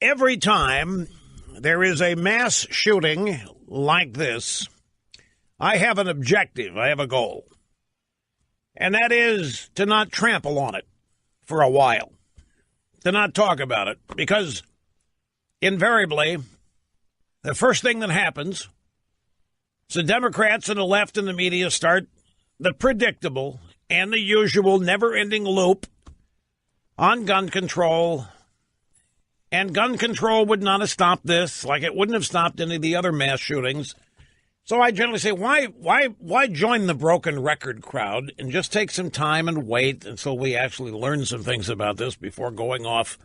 Every time there is a mass shooting like this, I have an objective, I have a goal, and that is to not trample on it for a while, to not talk about it, because invariably, the first thing that happens is the Democrats and the left and the media start the predictable and the usual never-ending loop on gun control. And gun control would not have stopped this, like it wouldn't have stopped any of the other mass shootings. So I generally say, why join the broken record crowd and just take some time and wait until we actually learn some things about this before going off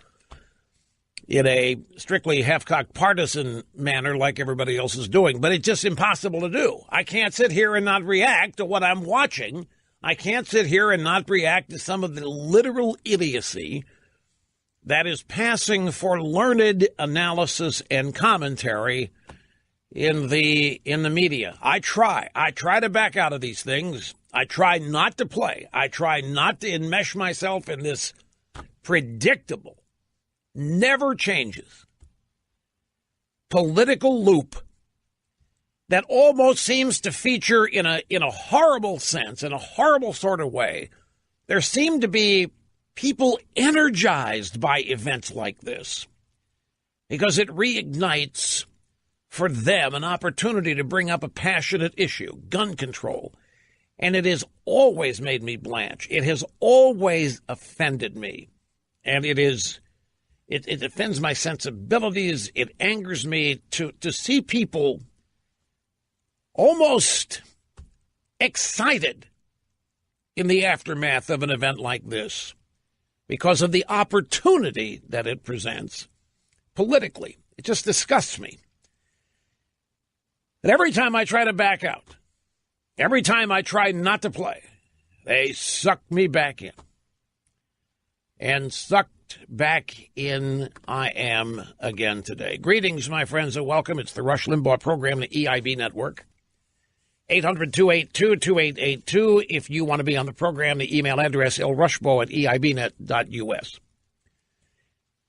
in a strictly half-cocked partisan manner like everybody else is doing. But it's just impossible to do. I can't sit here and not react to what I'm watching. I can't sit here and not react to some of the literal idiocy that is passing for learned analysis and commentary in the media. I try to back out of these things. I try not to play. I try not to enmesh myself in this predictable, never changes political loop that almost seems to feature in a horrible sense, in a horrible sort of way. There seem to be people energized by events like this because it reignites for them an opportunity to bring up a passionate issue, gun control. And it has always made me blanch. It has always offended me. And it offends my sensibilities. It angers me to see people almost excited in the aftermath of an event like this, because of the opportunity that it presents politically. It just disgusts me. And every time I try to back out, every time I try not to play, they suck me back in. And sucked back in I am again today. Greetings, my friends, and welcome. It's the Rush Limbaugh program, the EIB Network. 800-282-2882. If you want to be on the program, the email address, lrushbo@eibnet.us.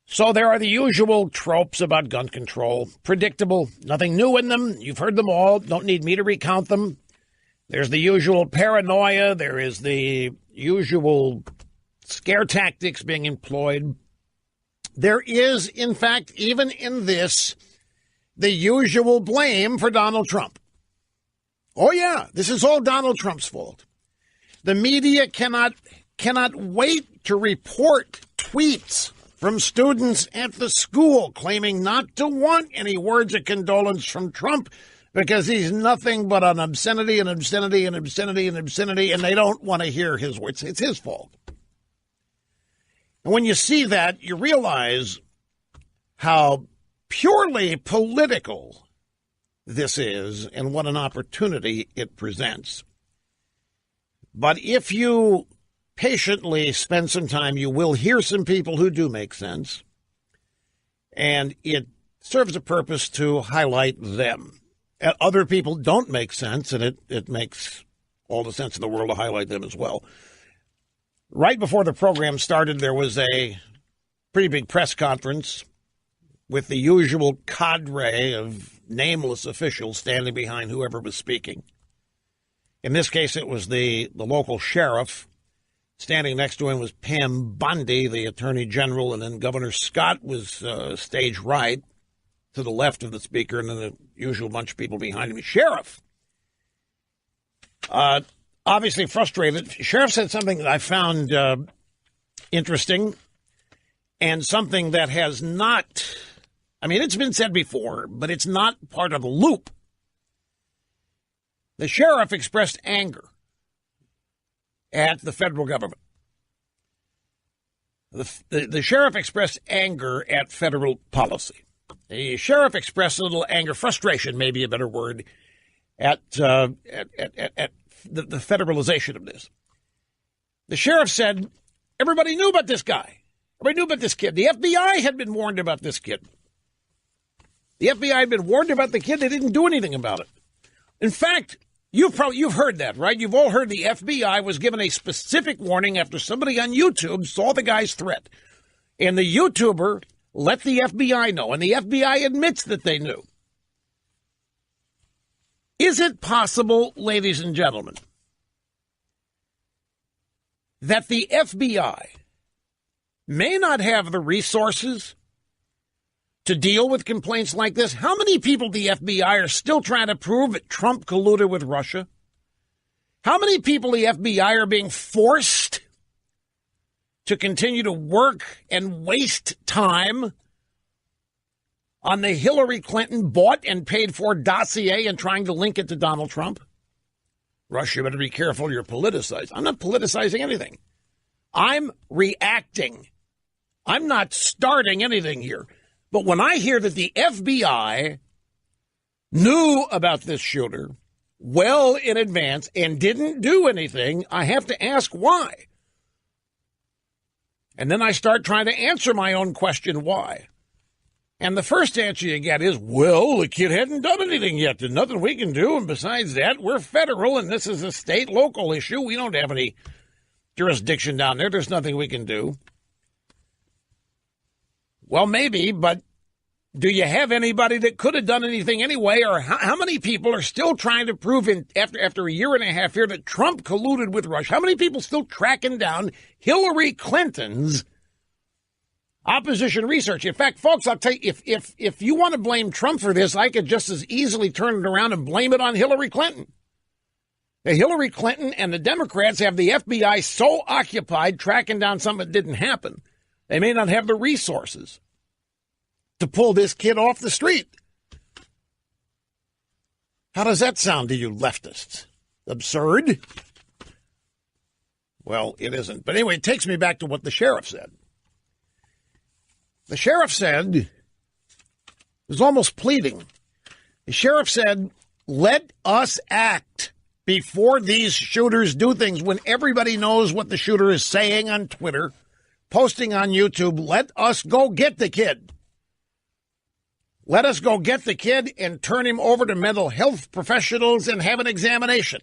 So there are the usual tropes about gun control. Predictable, nothing new in them. You've heard them all. Don't need me to recount them. There's the usual paranoia. There is the usual scare tactics being employed. There is, in fact, even in this, the usual blame for Donald Trump. Oh, yeah, this is all Donald Trump's fault. The media cannot wait to report tweets from students at the school claiming not to want any words of condolence from Trump because he's nothing but an obscenity and obscenity and obscenity and obscenity, and they don't want to hear his words. It's his fault. And when you see that, you realize how purely political this is and what an opportunity it presents. But if you patiently spend some time, you will hear some people who do make sense, and it serves a purpose to highlight them. Other people don't make sense, and it makes all the sense in the world to highlight them as well. Right before the program started, there was a pretty big press conference with the usual cadre of nameless officials standing behind whoever was speaking. In this case, it was the local sheriff. Standing next to him was Pam Bondi, the attorney general, and then Governor Scott was stage right to the left of the speaker, and then the usual bunch of people behind him. Sheriff, obviously frustrated. Sheriff said something that I found interesting, and something that has not, I mean, it's been said before, but it's not part of the loop. The sheriff expressed anger at the federal government. The sheriff expressed anger at federal policy. The sheriff expressed a little anger, frustration, maybe a better word, at the federalization of this. The sheriff said everybody knew about this guy. Everybody knew about this kid. The FBI had been warned about this kid. The FBI had been warned about the kid. They didn't do anything about it. In fact, you've heard that, right? You've all heard the FBI was given a specific warning after somebody on YouTube saw the guy's threat. And the YouTuber let the FBI know, and the FBI admits that they knew. Is it possible, ladies and gentlemen, that the FBI may not have the resources to deal with complaints like this? How many people at the FBI are still trying to prove that Trump colluded with Russia? How many people at the FBI are being forced to continue to work and waste time on the Hillary Clinton bought and paid for dossier and trying to link it to Donald Trump? Rush, you better be careful, you're politicized. I'm not politicizing anything. I'm reacting. I'm not starting anything here. But when I hear that the FBI knew about this shooter well in advance and didn't do anything, I have to ask why. And then I start trying to answer my own question, why? And the first answer you get is, well, the kid hadn't done anything yet. There's nothing we can do. And besides that, we're federal, and this is a state-local issue. We don't have any jurisdiction down there. There's nothing we can do. Well, maybe, but do you have anybody that could have done anything anyway? Or how many people are still trying to prove after a year and a half here that Trump colluded with Russia? How many people still tracking down Hillary Clinton's opposition research? In fact, folks, I'll tell you, if you want to blame Trump for this, I could just as easily turn it around and blame it on Hillary Clinton. Hillary Clinton and the Democrats have the FBI so occupied tracking down something that didn't happen, they may not have the resources to pull this kid off the street. How does that sound to you leftists? Absurd? Well, it isn't. But anyway, it takes me back to what the sheriff said. The sheriff said, it was almost pleading. The sheriff said, let us act before these shooters do things. When everybody knows what the shooter is saying on Twitter, posting on YouTube, let us go get the kid. Let us go get the kid and turn him over to mental health professionals and have an examination.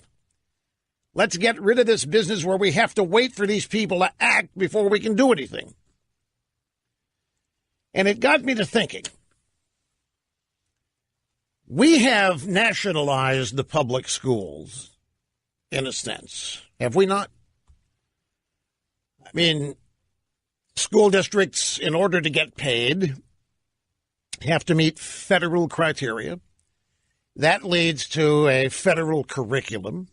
Let's get rid of this business where we have to wait for these people to act before we can do anything. And it got me to thinking. We have nationalized the public schools, in a sense, have we not? I mean, school districts, in order to get paid, have to meet federal criteria. That leads to a federal curriculum.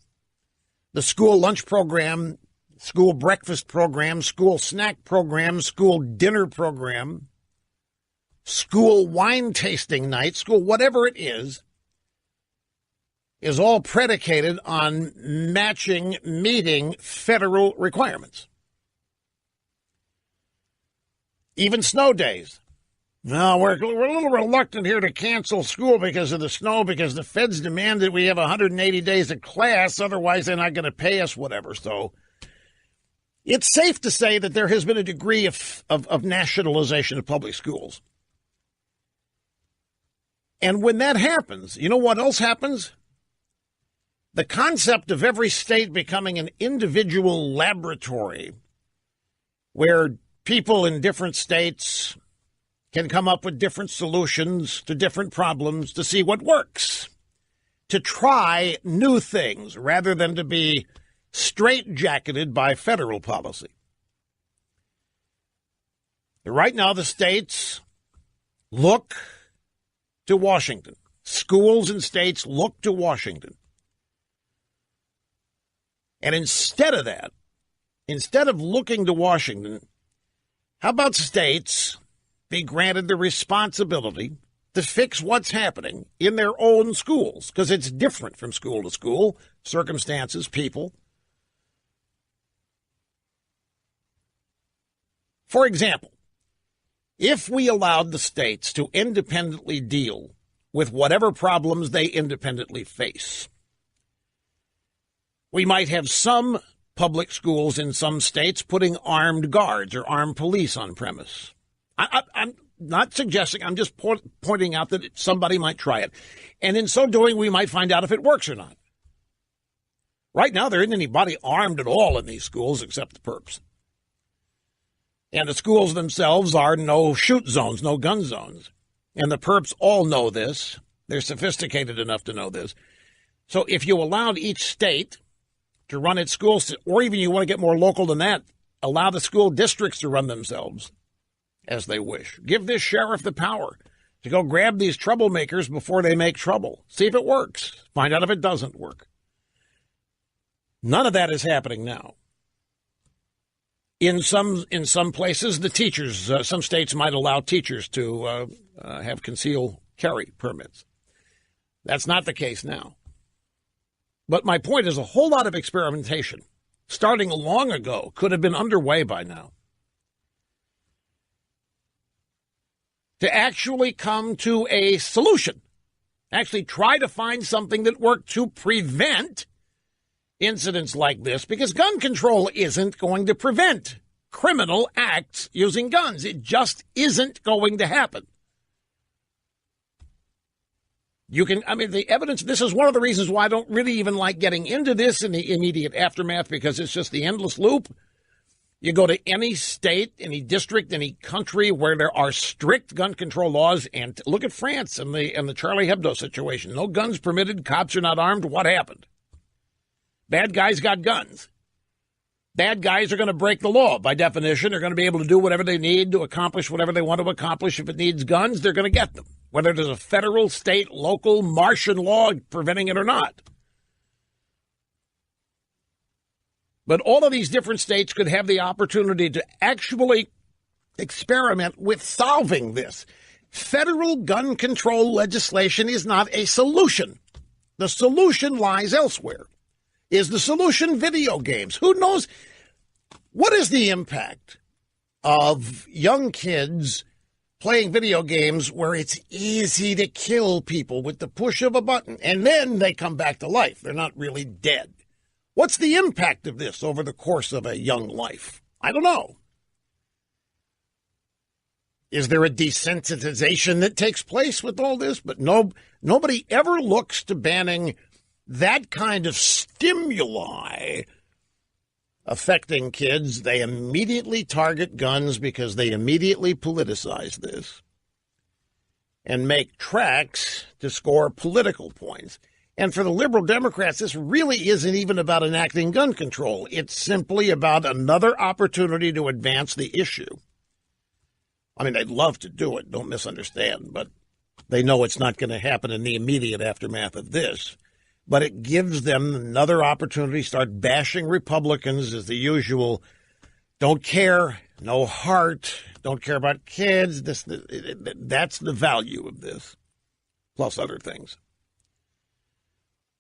The school lunch program, school breakfast program, school snack program, school dinner program, school wine tasting night, school whatever it is all predicated on meeting federal requirements. Even snow days. No, we're a little reluctant here to cancel school because of the snow, because the feds demand that we have 180 days of class, otherwise they're not going to pay us whatever. So it's safe to say that there has been a degree of nationalization of public schools. And when that happens, you know what else happens? The concept of every state becoming an individual laboratory where people in different states can come up with different solutions to different problems to see what works, to try new things rather than to be straitjacketed by federal policy. Right now, the states look to Washington. Schools and states look to Washington. And instead of that, instead of looking to Washington, how about states be granted the responsibility to fix what's happening in their own schools? Because it's different from school to school, circumstances, people. For example, if we allowed the states to independently deal with whatever problems they independently face, we might have some public schools in some states putting armed guards or armed police on premise. I'm not suggesting, I'm just pointing out that somebody might try it. And in so doing, we might find out if it works or not. Right now, there isn't anybody armed at all in these schools except the perps. And the schools themselves are no shoot zones, no gun zones. And the perps all know this. They're sophisticated enough to know this. So if you allowed each state to run its schools, or even you want to get more local than that, allow the school districts to run themselves as they wish. Give this sheriff the power to go grab these troublemakers before they make trouble. See if it works. Find out if it doesn't work. None of that is happening now. In some places, the teachers, some states might allow teachers to have concealed carry permits. That's not the case now. But my point is a whole lot of experimentation, starting long ago, could have been underway by now. To actually come to a solution, actually try to find something that worked to prevent incidents like this, because gun control isn't going to prevent criminal acts using guns. It just isn't going to happen. The evidence, this is one of the reasons why I don't really even like getting into this in the immediate aftermath, because it's just the endless loop. You go to any state, any district, any country where there are strict gun control laws, and look at France and the Charlie Hebdo situation. No guns permitted, cops are not armed. What happened? Bad guys got guns. Bad guys are going to break the law. By definition, they're going to be able to do whatever they need to accomplish whatever they want to accomplish. If it needs guns, they're going to get them, whether there's a federal, state, local, Martian law preventing it or not. But all of these different states could have the opportunity to actually experiment with solving this. Federal gun control legislation is not a solution. The solution lies elsewhere. Is the solution video games? Who knows? What is the impact of young kids playing video games where it's easy to kill people with the push of a button, and then they come back to life? They're not really dead. What's the impact of this over the course of a young life? I don't know. Is there a desensitization that takes place with all this? But nobody ever looks to banning that kind of stimuli affecting kids. They immediately target guns because they immediately politicize this and make tracks to score political points. And for the liberal Democrats, this really isn't even about enacting gun control. It's simply about another opportunity to advance the issue. I mean, they'd love to do it, don't misunderstand, but they know it's not going to happen in the immediate aftermath of this. But it gives them another opportunity to start bashing Republicans as the usual. Don't care, no heart, don't care about kids. That's the value of this, plus other things.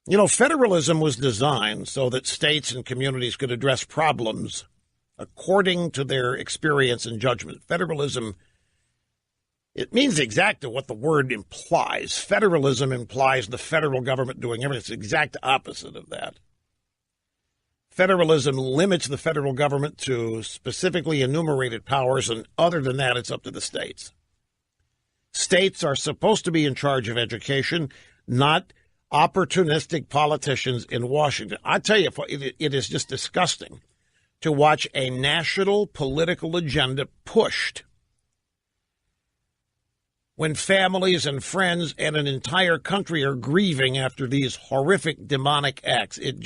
You know, federalism was designed so that states and communities could address problems according to their experience and judgment. Federalism, it means exactly what the word implies. Federalism implies the federal government doing everything. It's the exact opposite of that. Federalism limits the federal government to specifically enumerated powers, and other than that, it's up to the states. States are supposed to be in charge of education, not opportunistic politicians in Washington. I tell you, it is just disgusting to watch a national political agenda pushed when families and friends and an entire country are grieving after these horrific demonic acts. It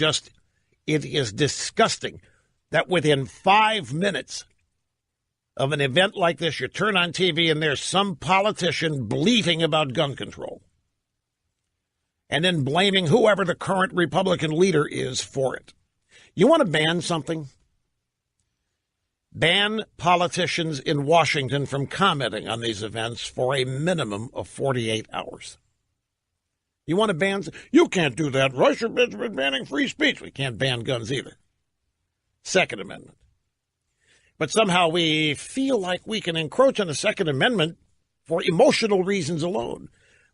is disgusting that within 5 minutes of an event like this, you turn on TV and there's some politician bleating about gun control and then blaming whoever the current Republican leader is for it. You want to ban something? Ban politicians in Washington from commenting on these events for a minimum of 48 hours. You want to ban? You can't do that. Russia has been banning free speech. We can't ban guns either. Second Amendment. But somehow we feel like we can encroach on the Second Amendment for emotional reasons alone.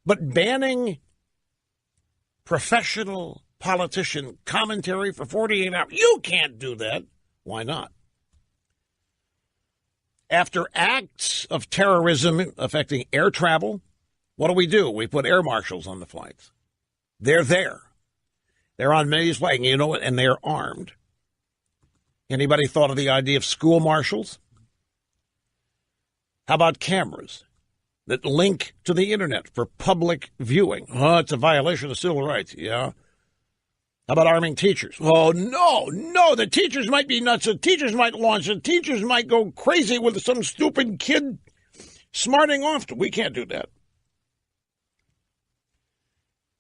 But banning professional politician commentary for 48 hours, you can't do that. Why not? After acts of terrorism affecting air travel, what do? We put air marshals on the flights. They're there. They're on Mays Way, and you know what? And they're armed. Anybody thought of the idea of school marshals? How about cameras that link to the internet for public viewing? Oh, it's a violation of civil rights. Yeah. How about arming teachers? Oh, no, the teachers might be nuts. The teachers might launch. The teachers might go crazy with some stupid kid smarting off. We can't do that.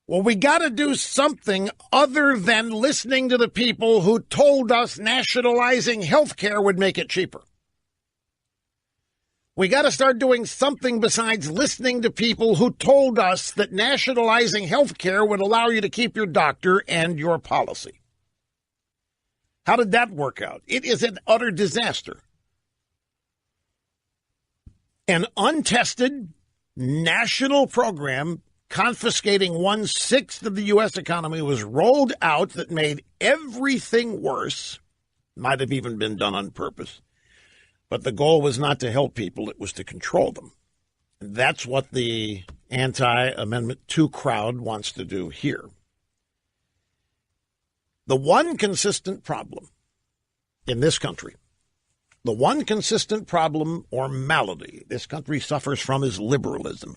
Well, we got to do something other than listening to the people who told us nationalizing health care would make it cheaper. We got to start doing something besides listening to people who told us that nationalizing health care would allow you to keep your doctor and your policy. How did that work out? It is an utter disaster. An untested national program confiscating 1/6 of the U.S. economy was rolled out that made everything worse. Might have even been done on purpose. But the goal was not to help people, it was to control them. And that's what the anti-Amendment 2 crowd wants to do here. The one consistent problem in this country, the one consistent problem or malady this country suffers from is liberalism.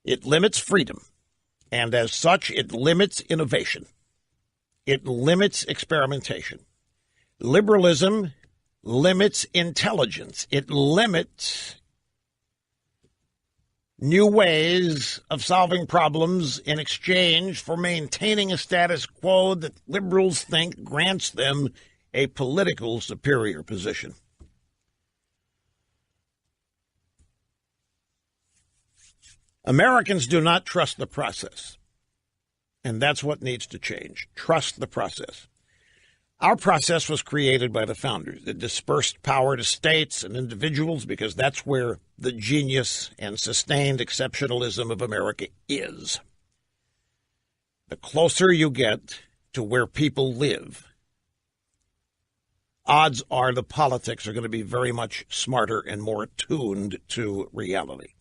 It limits freedom, and as such, it limits innovation. It limits experimentation. Liberalism limits intelligence. It limits new ways of solving problems in exchange for maintaining a status quo that liberals think grants them a political superior position. Americans do not trust the process, and that's what needs to change. Trust the process. Our process was created by the founders. It dispersed power to states and individuals because that's where the genius and sustained exceptionalism of America is. The closer you get to where people live, odds are the politics are going to be very much smarter and more attuned to reality.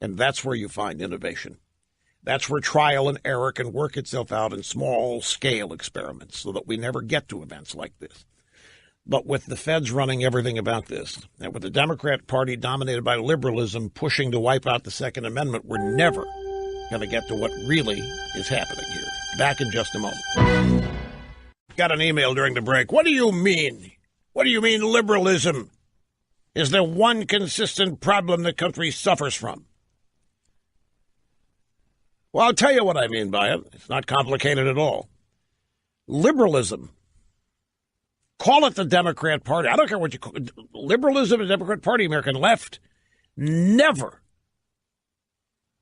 And that's where you find innovation. That's where trial and error can work itself out in small-scale experiments so that we never get to events like this. But with the feds running everything about this, and with the Democrat Party dominated by liberalism pushing to wipe out the Second Amendment, we're never going to get to what really is happening here. Back in just a moment. Got an email during the break. What do you mean? What do you mean liberalism is the one consistent problem the country suffers from? Well, I'll tell you what I mean by it. It's not complicated at all. Liberalism. Call it the Democrat Party. I don't care what you call it. Liberalism and the Democrat Party, American left, never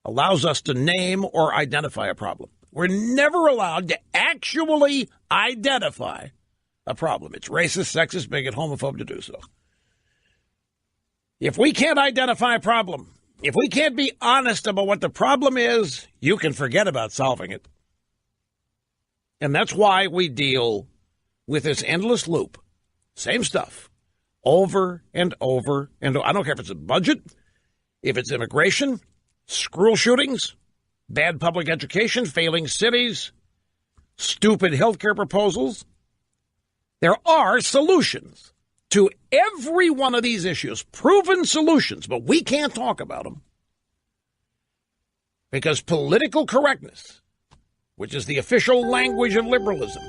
allows us to name or identify a problem. We're never allowed to actually identify a problem. It's racist, sexist, bigot, homophobe to do so. If we can't identify a problem, if we can't be honest about what the problem is, you can forget about solving it. And that's why we deal with this endless loop. Same stuff. Over and over and over. I don't care if it's a budget, if it's immigration, school shootings, bad public education, failing cities, stupid health care proposals. There are solutions to every one of these issues, proven solutions, but we can't talk about them because political correctness, which is the official language of liberalism,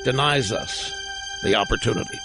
denies us the opportunity.